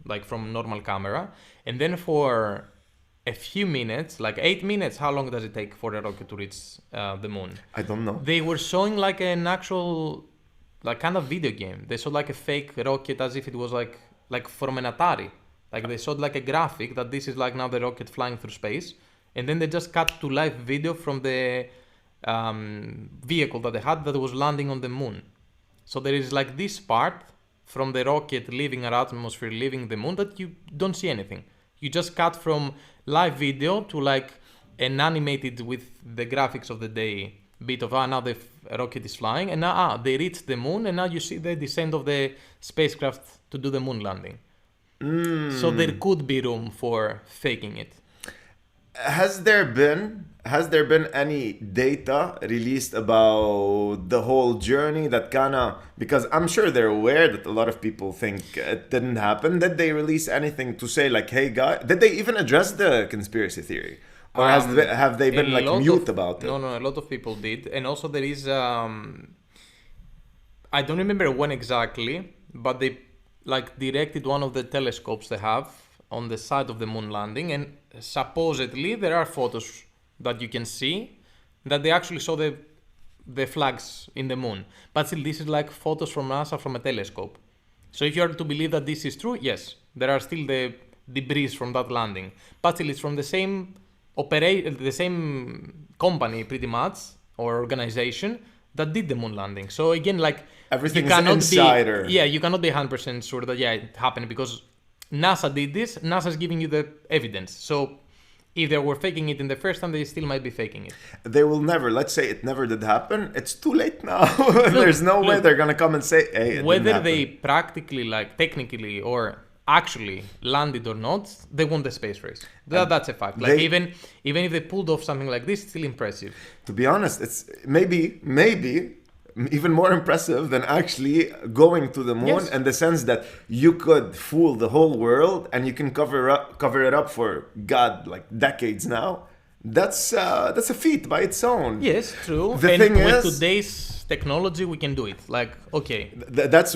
like from normal camera, and then for a few minutes, like 8 minutes, how long does it take for a rocket to reach the moon? I don't know. They were showing like an actual, like kind of video game. They showed like a fake rocket as if it was like from an Atari. Like they showed like a graphic that this is like now the rocket flying through space, and then they just cut to live video from the vehicle that they had that was landing on the moon. So there is like this part from the rocket leaving our atmosphere, leaving the moon, that you don't see anything. You just cut from live video to like an animated with the graphics of the day bit of now the rocket is flying, and now they reached the moon, and now you see the descent of the spacecraft to do the moon landing. So there could be room for faking it. Has there been any data released about the whole journey that because I'm sure they're aware that a lot of people think it didn't happen. Did they release anything to say like, hey guys, did they even address the conspiracy theory? Or have they been like mute about it? No, a lot of people did. And also there is, I don't remember when exactly, but they like directed one of the telescopes they have on the side of the moon landing, and supposedly there are photos that you can see that they actually saw the flags in the moon. But still, this is like photos from NASA from a telescope. So if you are to believe that this is true, yes, there are still the debris from that landing. But still, it's from the same the same company pretty much, or organization that did the moon landing. So again, like everything is an insider. You cannot be 100% sure that it happened because NASA did this. NASA is giving you the evidence. So if they were faking it in the first time, they still might be faking it. They will never. Let's say it never did happen. It's too late now. There's no way they're gonna come and say, "Hey, it Whether didn't they happen." practically, like technically or actually landed or not, they won the space race. That's a fact. Like even if they pulled off something like this, it's still impressive. To be honest, it's maybe even more impressive than actually going to the moon, Yes. in the sense that you could fool the whole world and you can cover it up for God like decades now. That's a feat by its own. Yes, true. The and thing with is- today's technology, we can do it. Like, okay, That's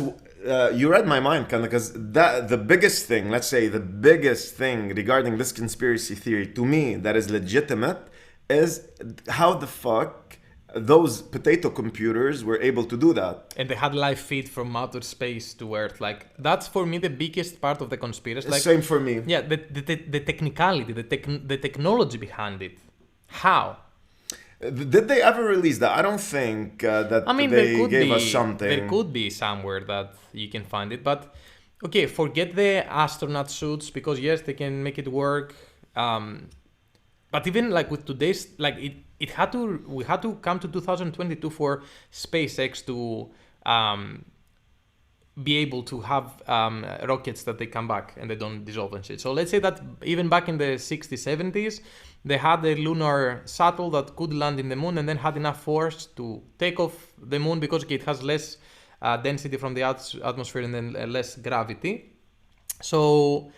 you read my mind, kind of, because the biggest thing, let's say the biggest thing regarding this conspiracy theory to me that is legitimate is how the fuck those potato computers were able to do that. and they had live feed from outer space to Earth. Like, that's for me the biggest part of the conspiracy. Like, Same for me. yeah, the technicality, the technology behind it. How? Did they ever release that? I don't think that I mean, they gave us something. There could be somewhere that you can find it, but okay, forget the astronaut suits because yes, they can make it work. But even like with today's, like we had to come to 2022 for SpaceX to be able to have rockets that they come back and they don't dissolve and shit. So let's say that even back in the 60s, 70s, they had a lunar shuttle that could land in the moon and then had enough force to take off the moon because it has less density from the atmosphere and then less gravity. So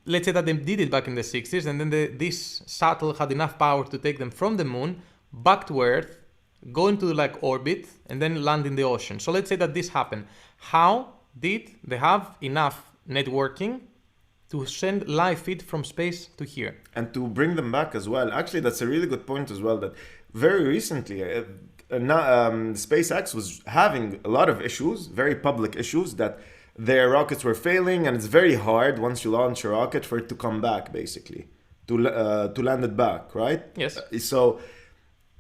let's say that they did it back in the 60s and then this shuttle had enough power to take them from the moon back to Earth, go into like orbit and then land in the ocean. So let's say that this happened. How did they have enough networking to send live feed from space to here? And to bring them back as well. Actually, that's a really good point as well, that very recently SpaceX was having a lot of issues, very public issues, that their rockets were failing, and it's very hard once you launch a rocket for it to come back, basically, to land it back, right? Yes. So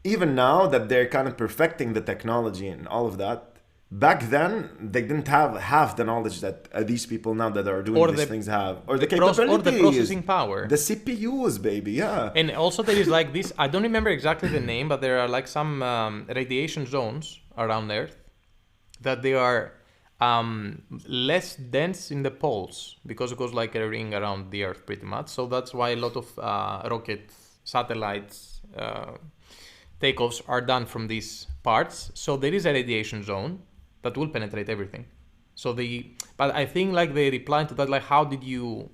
even now that they're kind of perfecting the technology and all of that, back then they didn't have half the knowledge that these people now that are doing these things have, or the capabilities, or the processing power. the CPUs, baby, yeah. And also there is like this, I don't remember exactly the name, but there are like some radiation zones around Earth that they are less dense in the poles because it goes like a ring around the Earth pretty much. So that's why a lot of rocket satellites takeoffs are done from these parts. So there is a radiation zone that will penetrate everything. But I think like they replied to that, like, how did you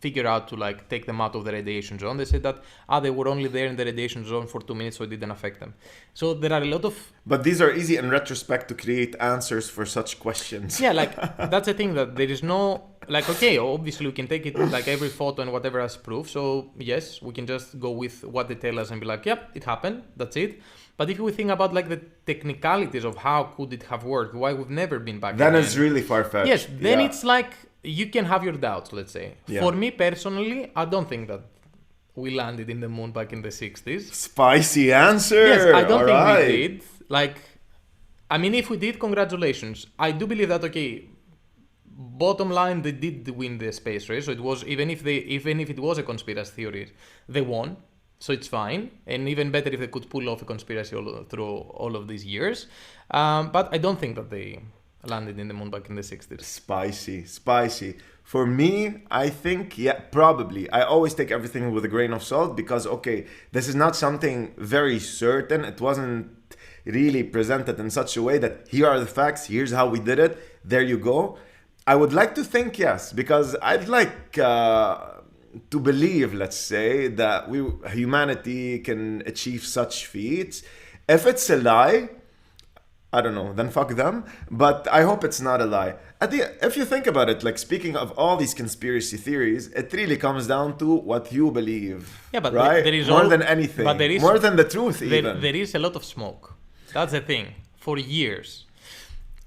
figure out to like take them out of the radiation zone? They said that they were only there in the radiation zone for 2 minutes, so it didn't affect them. So there are a lot of But these are easy in retrospect to create answers for such questions. yeah, like that's the thing, that there is no like, okay, obviously we can take it like every photo and whatever as proof. So yes, we can just go with what they tell us and be like, yep, it happened, that's it. But if we think about like the technicalities of how could it have worked, why we've never been back Then again. it's really far-fetched. Yes, then Yeah. it's like you can have your doubts, let's say. Yeah. For me personally, I don't think that we landed in the moon back in the 60s. Spicy answer. Yes, I don't think Alright. we did. Like, I mean, if we did, congratulations. I do believe that, okay, bottom line, they did win the space race. So it was, even if it was a conspiracy theory, they won. So it's fine. And even better if they could pull off a conspiracy through all of these years. But I don't think that they landed in the moon back in the 60s. Spicy. For me, I think, yeah, probably. I always take everything with a grain of salt because, okay, this is not something very certain. It wasn't really presented in such a way that here are the facts, here's how we did it, there you go. I would like to think yes, because I'd like to believe, let's say, that humanity can achieve such feats. If it's a lie, I don't know, then fuck them. But I hope it's not a lie. If you think about it, like speaking of all these conspiracy theories, it really comes down to what you believe. Yeah, but right? there is more than anything. But there is more than the truth, even. There is a lot of smoke. That's the thing. For years.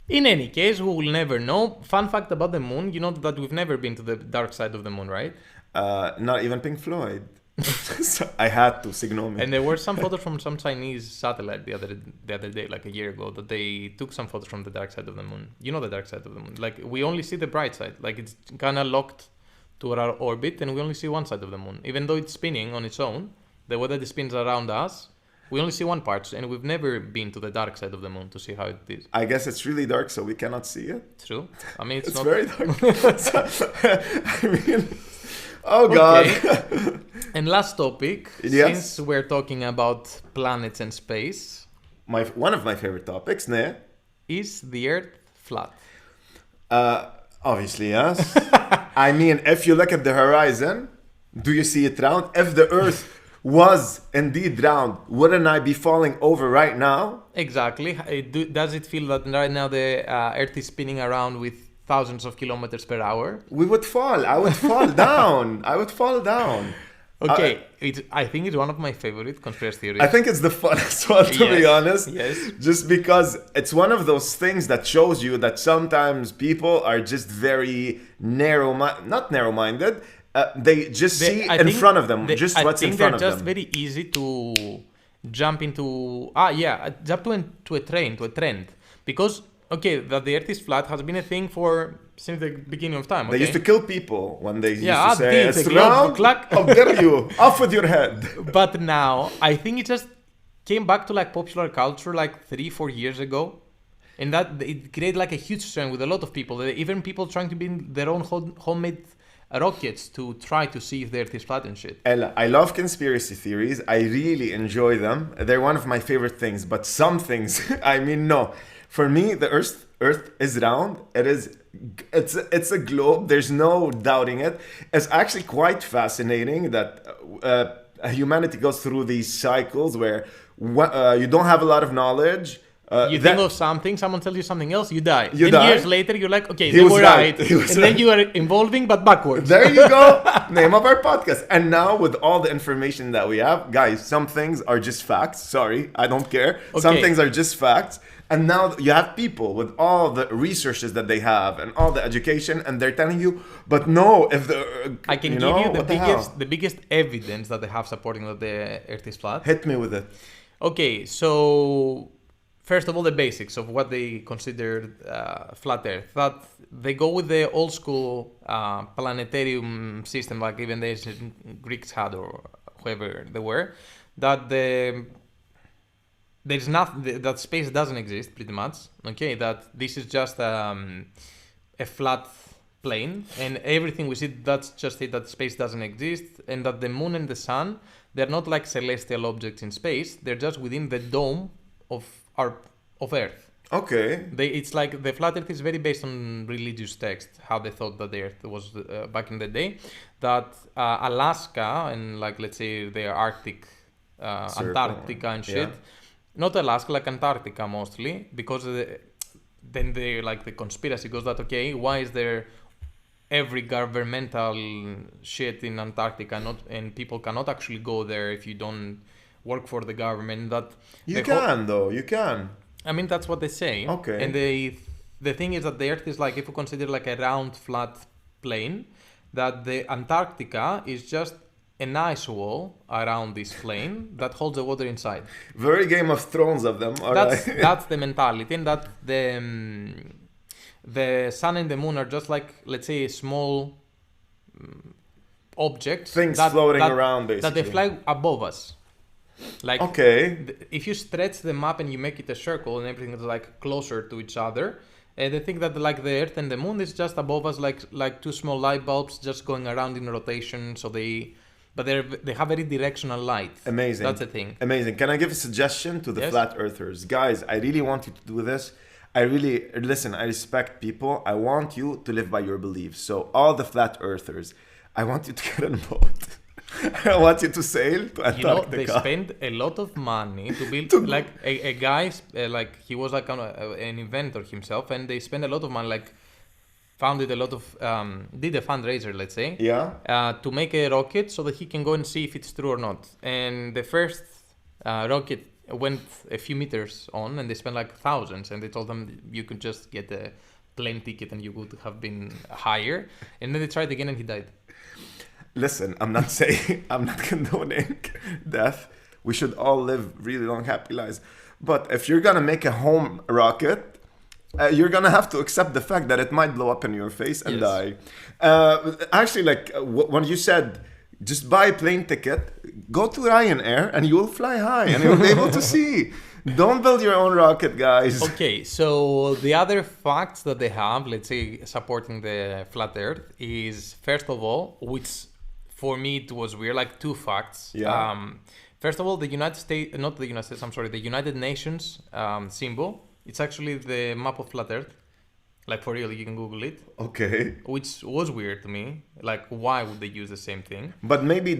In any case, we will never know. Fun fact about the moon, you know that we've never been to the dark side of the moon, right? Not even Pink Floyd. So I had to signal me. And there were some photos from some Chinese satellite the other day, like a year ago, that they took some photos from the dark side of the moon. You know the dark side of the moon. Like, we only see the bright side. Like, it's kind of locked to our orbit, and we only see one side of the moon. Even though it's spinning on its own, the way that it spins around us, we only see one part, and we've never been to the dark side of the moon to see how it is. I guess it's really dark, so we cannot see it. True. I mean, it's It's not very dark. I mean, oh God. Okay. And last topic, Yes. since we're talking about planets and space, One of my favorite topics, ne? is the Earth flat? Obviously, yes. I mean, if you look at the horizon, do you see it round? If the Earth was indeed round, wouldn't I be falling over right now? Exactly. Does it feel that right now the Earth is spinning around with thousands of kilometers per hour? We would fall. I would fall down. I would fall down. Okay, I think it's one of my favorite conspiracy theories. I think it's the funnest one, to be Yes, honest. yes. Just because it's one of those things that shows you that sometimes people are just very not narrow-minded. They just see in front of them just what's in front of them. I think they're just very easy to jump into to a trend, because that the Earth is flat has been a thing since the beginning of time. They used to kill people when they used to say this, it's a globe, round. clack. How dare you? Off with your head. But now I think it just came back to like popular culture like 3-4 years ago, and that it created like a huge trend with a lot of people. Even people trying to build their own homemade rockets to try to see if the Earth is flat and shit. Ella, I love conspiracy theories. I really enjoy them. They're one of my favorite things. But some things, I mean, no. For me, the Earth is round. It's a globe. There's no doubting it. It's actually quite fascinating that humanity goes through these cycles where you don't have a lot of knowledge. You think of something, someone tells you something else, you die. You then die. Years later, you're like, okay, He they was were right. right. He was And then you are evolving, but backwards. There you go. Name of our podcast. And now with all the information that we have, guys, some things are just facts. Sorry, I don't care. Some Okay. things are just facts. And now you have people with all the resources that they have and all the education, and they're telling you, but no, if the I can give you the biggest evidence that they have supporting that the Earth is flat. Hit me with it. Okay, so first of all, the basics of what they consider flat Earth. That they go with the old school planetarium system, like even the ancient Greeks had or whoever they were. That there's nothing, that space doesn't exist, pretty much. Okay, that this is just a flat plane, and everything we see, that's just it, that space doesn't exist, and that the moon and the sun, they're not like celestial objects in space, they're just within the dome of Earth. Okay. It's like the flat Earth is very based on religious text, how they thought that the Earth was back in the day, that Alaska and like let's say the Arctic, Antarctica and shit, not Alaska, like Antarctica mostly, because then the conspiracy goes that why is there every governmental shit in Antarctica and people cannot actually go there if you don't work for the government. That you can. I mean, that's what they say. Okay. And the thing is that the Earth is like, if you consider like a round, flat plane, that the Antarctica is just an ice wall around this plane that holds the water inside. Very Game of Thrones of them. That's the mentality, and that the sun and the moon are just like, let's say, a small objects. Things floating around, basically. That they fly above us. Like, if you stretch them up and you make it a circle and everything is like closer to each other, and they think that like the Earth and the moon is just above us, like two small light bulbs just going around in rotation. So they have very directional light. Amazing. That's the thing. Amazing. Can I give a suggestion to the flat earthers? Guys, I really want you to do this. I respect people. I want you to live by your beliefs. So all the flat earthers, I want you to get on a boat. I want you to sail to Antarctica. They spend a lot of money to build, like a guy, like he was like an inventor himself, and they spend a lot of money, like founded a lot of, did a fundraiser, let's say, to make a rocket so that he can go and see if it's true or not. And the first rocket went a few meters on, and they spent like thousands, and they told them you could just get a plane ticket and you would have been higher. And then they tried again and he died. Listen, I'm not condoning death. We should all live really long, happy lives. But if you're gonna make a home rocket, you're gonna have to accept the fact that it might blow up in your face and Yes. die. Actually, like when you said, just buy a plane ticket, go to Ryanair, and you will fly high, and you'll be able to see. Don't build your own rocket, guys. Okay, so the other facts that they have, let's say, supporting the flat Earth is, first of all, which for me it was weird, like two facts. Yeah. First of all, the United States, not the United States, I'm sorry, the United Nations symbol, it's actually the map of flat Earth. Like for real, you can Google it, Okay. which was weird to me. Like, why would they use the same thing? But maybe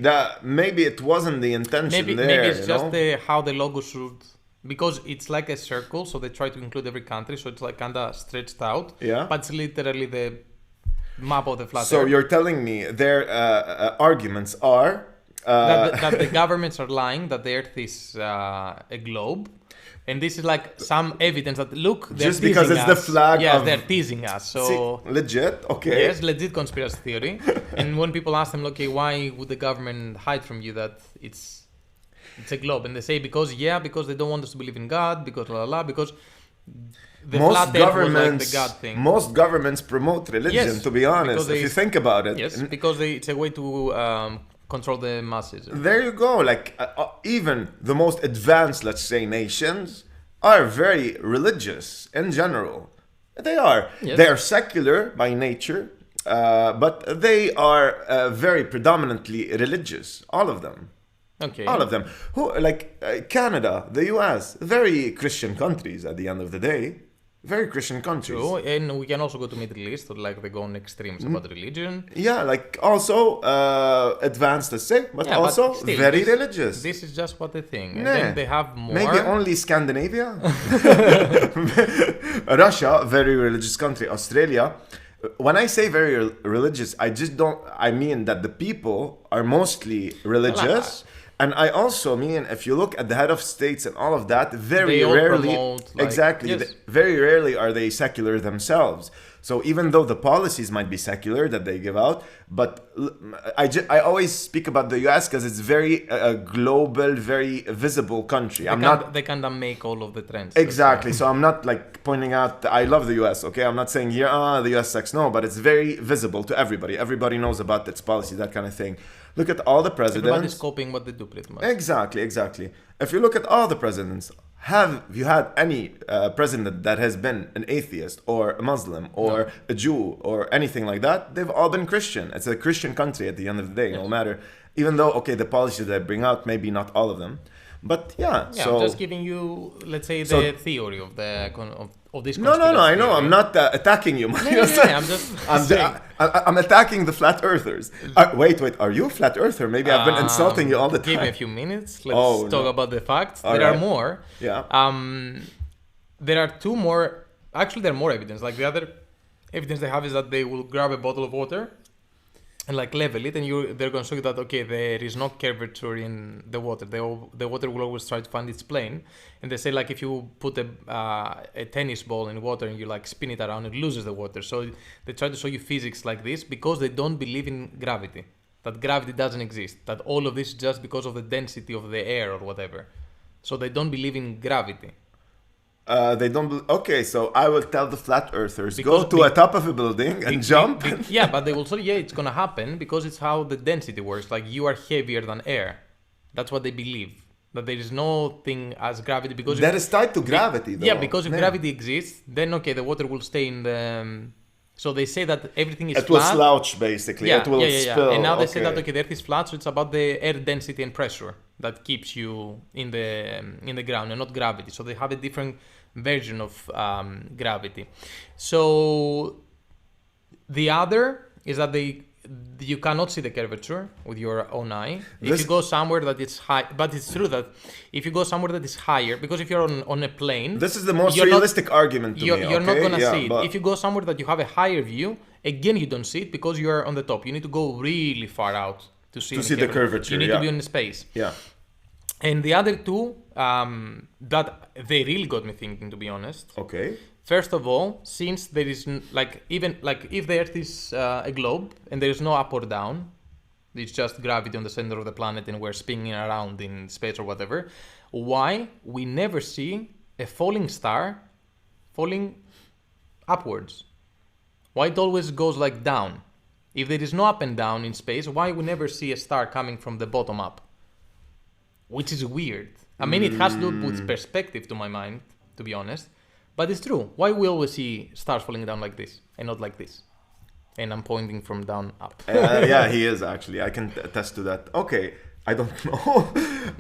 it wasn't the intention Maybe there. it's you just know? how the logo should, because it's like a circle, so they try to include every country, so it's like kinda stretched out. Yeah. But it's literally the map of the flat So Earth. you're telling me their arguments are That the governments are lying, that the Earth is a globe. And this is like some evidence that, look, they're Just because teasing it's the us. flag Yes, of- they're teasing us. So, see, legit. Okay. yes, legit conspiracy theory. And when people ask them, okay, why would the government hide from you that it's a globe? And they say, because they don't want us to believe in God, because la la la, because the flat Earth was like the God thing. Most governments promote religion. Yes, To be honest, because if they- you think about it. Yes, And because it's a way to control the masses. there you go. Like even the most advanced, let's say, nations are very religious in general. They are. Yes. They are secular by nature, but they are very predominantly religious. All of them. Okay. All of them. Who like Canada, the U.S., very Christian countries at the end of the day. Very Christian countries. True, and we can also go to Middle East, like they go on extremes about religion. Yeah, like also advanced, let's say, but Yeah, also but still, very this- religious. This is just what they think. And Nah. then they have more. Maybe only Scandinavia. Russia, very religious country. Australia. When I say very religious, I just don't. I mean that the people are mostly religious. And I also mean, if you look at the head of states and all of that, very They all rarely, promote, like- exactly, yes. very rarely are they secular themselves. So even though the policies might be secular that they give out, but I always speak about the U.S. because it's very global, very visible country. They kind of make all of the trends. Exactly. So I'm not like pointing out I love the US, okay? I'm not saying here, the US sucks. No, but it's very visible to everybody. Everybody knows about its policy, that kind of thing. Look at all the Everybody's presidents. copying what they do pretty much. Exactly. If you look at all the presidents, have you had any president that has been an atheist or a Muslim or a Jew or anything like that? They've all been Christian. It's a Christian country at the end of the day, no matter. Even though, okay, the policies they bring out, maybe not all of them. But yeah, Yeah, so... I'm just giving you, let's say, the So- theory of the of this. No, I conspiracy know. theory. I'm not attacking you. Yeah, I'm just saying. I'm attacking the flat earthers. Wait, are you a flat earther? Maybe I've been insulting you all the time. Give me a few minutes. Let's Oh, talk no. about the facts. All There right. are more. Yeah. There are two more. Actually, there are more evidence. Like the other evidence they have is that they will grab a bottle of water and like level it, and they're going to show you that okay, there is no curvature in the water. The water will always try to find its plane, and they say like if you put a tennis ball in water and you like spin it around, it loses the water. So they try to show you physics like this because they don't believe in gravity. That gravity doesn't exist. That all of this is just because of the density of the air or whatever. So they don't believe in gravity. They don't. Okay, so I will tell the flat earthers Because go to a top of a building and jump. Yeah, but they will say, yeah, it's gonna happen because it's how the density works. Like you are heavier than air. That's what they believe. That there is no thing as gravity because That is tied to gravity, though. Yeah, because if Yeah. gravity exists, then okay, the water will stay in the. So they say that everything is It will flat. slouch, basically. Yeah, it will spill. And now they say that okay. okay, the Earth is flat, so it's about the air density and pressure that keeps you in the ground and not gravity. So they have a different version of gravity. So the other is that you cannot see the curvature with your own eye. If This- you go somewhere that it's high, but it's true that if you go somewhere that is higher, because if you're on a plane, This is the most you're not- realistic argument to me. you're not okay? gonna Yeah, see it. but- If you go somewhere that you have a higher view, again you don't see it because you are on the top. You need to go really far out to see the curvature, You need yeah. to be in space. Yeah. And the other two that they really got me thinking, to be honest. Okay. First of all, since there is even if the Earth is a globe and there is no up or down, it's just gravity on the center of the planet and we're spinning around in space or whatever, why we never see a falling star falling upwards? Why it always goes like down? If there is no up and down in space, why we never see a star coming from the bottom up? Which is weird. I mean, it has to do with perspective to my mind, to be honest. But it's true. Why we always see stars falling down like this and not like this? And I'm pointing from down up. Yeah, he is actually. I can attest to that. Okay, I don't know.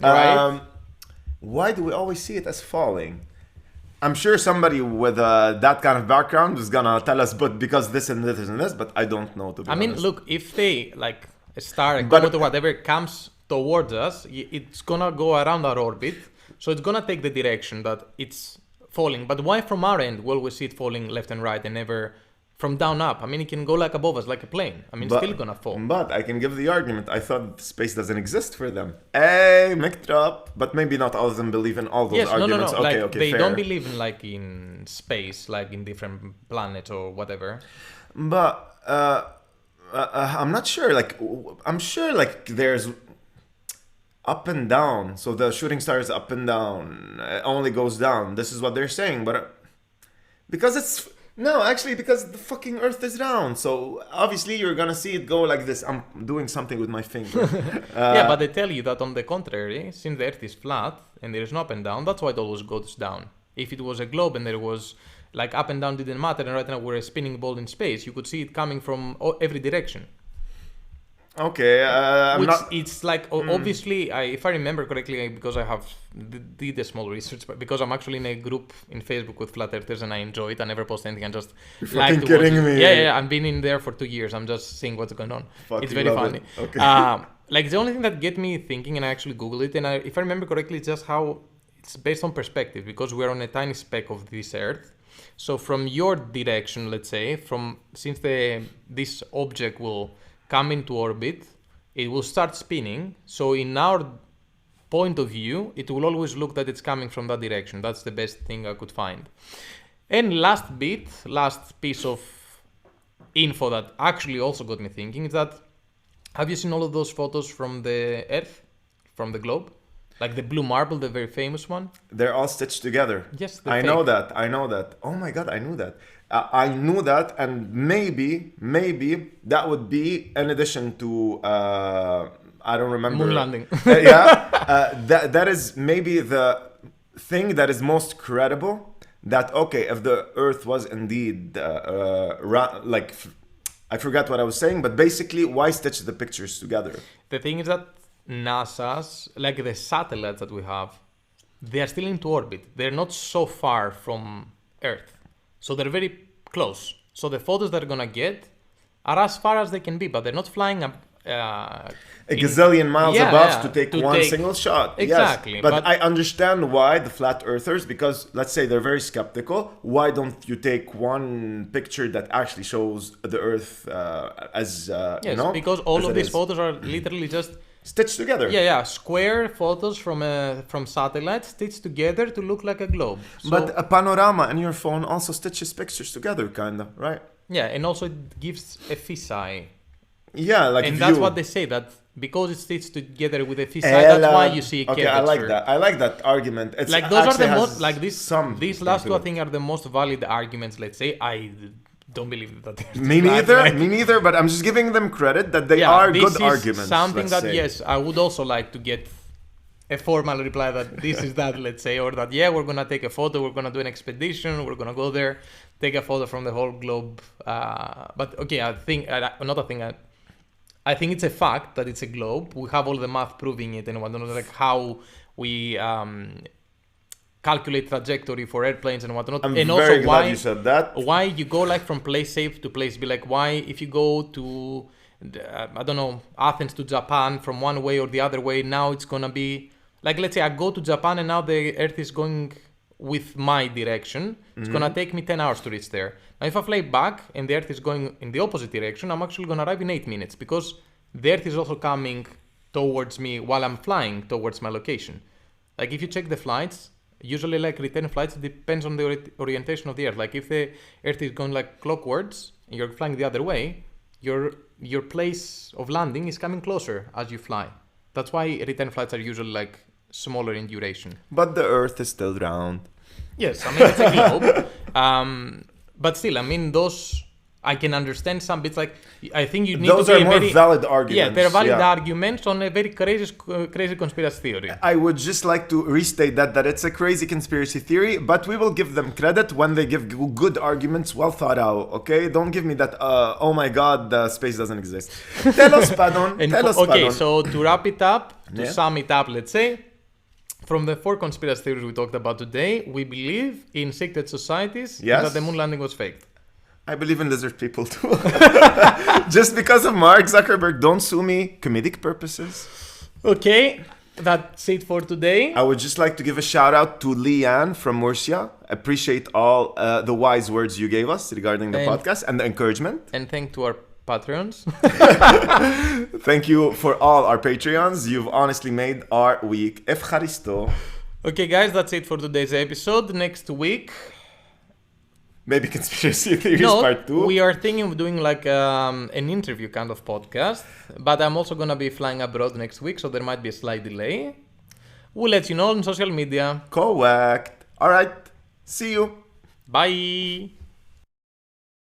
Right? Why do we always see it as falling? I'm sure somebody with that kind of background is gonna tell us, but because this and this and this, but I don't know, to be I mean, honest. look, if they, like a star, a But- comet or whatever comes towards us, it's gonna go around our orbit. So it's gonna take the direction that it's falling. But why from our end will we see it falling left and right and never from down up? I mean, it can go like above us, like a plane. I mean, it's still gonna fall. But I can give the argument. I thought space doesn't exist for them. Hey, mic drop. But maybe not all of them believe in all those Yes, no. arguments. Okay, Like okay, they fair. don't believe in like in space, like in different planets or whatever. But I'm not sure. Like, I'm sure like there's up and down. So the shooting star is up and down. It only goes down. This is what they're saying. But because it's no, actually, because the fucking Earth is round. So obviously you're gonna see it go like this. I'm doing something with my finger. Yeah, but they tell you that on the contrary, since the Earth is flat and there is no up and down, that's why it always goes down. If it was a globe and there was like up and down didn't matter, and right now we're a spinning ball in space, you could see it coming from every direction. Okay, I'm Which not. it's like obviously, if I remember correctly, because I have did a small research, but because I'm actually in a group in Facebook with flat earthers and I enjoy it. I never post anything. I just You're like fucking to watch kidding it. me. Yeah. I've been in there for 2 years. I'm just seeing what's going on. Fucking It's very love funny. it. Okay. Like the only thing that get me thinking, and I actually Googled it, and if I remember correctly, it's just how it's based on perspective, because we're on a tiny speck of this Earth. So from your direction, let's say, since this object will come into orbit, it will start spinning. So in our point of view, it will always look that it's coming from that direction. That's the best thing I could find. And last piece of info that actually also got me thinking is that, have you seen all of those photos from the Earth, from the globe? Like the blue marble, the very famous one? They're all stitched together. Yes, I know that. Oh my god, I knew that. I knew that, and maybe that would be in addition to I don't remember. Moon landing. That is maybe the thing that is most credible. That okay, if the Earth was indeed I forgot what I was saying, but basically, why stitch the pictures together? The thing is that NASA's, like the satellites that we have, they are still into orbit. They're not so far from Earth. So they're very close. So the photos they're gonna get are as far as they can be, but they're not flying up. A gazillion miles above to take one single shot. Exactly. Yes. But I understand why the flat earthers, because let's say they're very skeptical, why don't you take one picture that actually shows the Earth as, yes, because all as of it these is. photos are literally just Stitched together. square photos from satellites stitched together to look like a globe. So, But a panorama in your phone also stitches pictures together, kinda, right? yeah, and also it gives a fisheye. Yeah, like And view. that's what they say, that because it's stitched together with a fisheye, that's why you see a Okay, curvature. I like that. I like that argument. It's Like those are actually the has most, like some these last two I to it. think are the most valid arguments, let's say. I don't believe that they're Me bad, neither. like- Me neither. But I'm just giving them credit that they are this good is arguments. something let's that say. yes, I would also like to get a formal reply that this is that, let's say, or that we're gonna take a photo, we're gonna do an expedition, we're gonna go there, take a photo from the whole globe. But okay, I think I think it's a fact that it's a globe. We have all the math proving it and whatnot, like how we calculate trajectory for airplanes and whatnot. I'm and very also glad you said that. why you go like from place A to place B. Like why if you go to I don't know, Athens to Japan from one way or the other way, now it's gonna be like, let's say I go to Japan and now the Earth is going with my direction. It's gonna take me 10 hours to reach there. Now if I fly back and the Earth is going in the opposite direction, I'm actually gonna arrive in 8 minutes because the Earth is also coming towards me while I'm flying towards my location. Like if you check the flights, usually like return flights, it depends on the orientation of the Earth. Like if the Earth is going like clockwards and you're flying the other way, your place of landing is coming closer as you fly. That's why return flights are usually like smaller in duration. But the Earth is still round. Yes, I mean it's a globe. But still, I mean, those I can understand some bits. Like I think you need Those to be are more very valid arguments. Yeah, they're valid yeah. arguments on a very crazy conspiracy theory. I would just like to restate that it's a crazy conspiracy theory, but we will give them credit when they give good arguments, well thought out. Okay, don't give me that. Oh my God, the space doesn't exist. Tell us, Padon. Tell us, Okay, Padon. so to wrap it up, to Yeah. sum it up, let's say, from the 4 conspiracy theories we talked about today, we believe in secret societies Yes. and that the moon landing was faked. I believe in lizard people too. Just because of Mark Zuckerberg, don't sue me. Comedic purposes. Okay, that's it for today. I would just like to give a shout out to Leanne from Murcia. Appreciate all the wise words you gave us regarding the And- podcast and the encouragement. And thank to our Patreons. Thank you for all our Patreons. You've honestly made our week. Efcharisto. Okay, guys, that's it for today's episode. Next week, Maybe conspiracy theories part 2. we are thinking of doing like an interview kind of podcast, but I'm also gonna be flying abroad next week, so there might be a slight delay. We'll let you know on social media. Correct. All right. See you. Bye.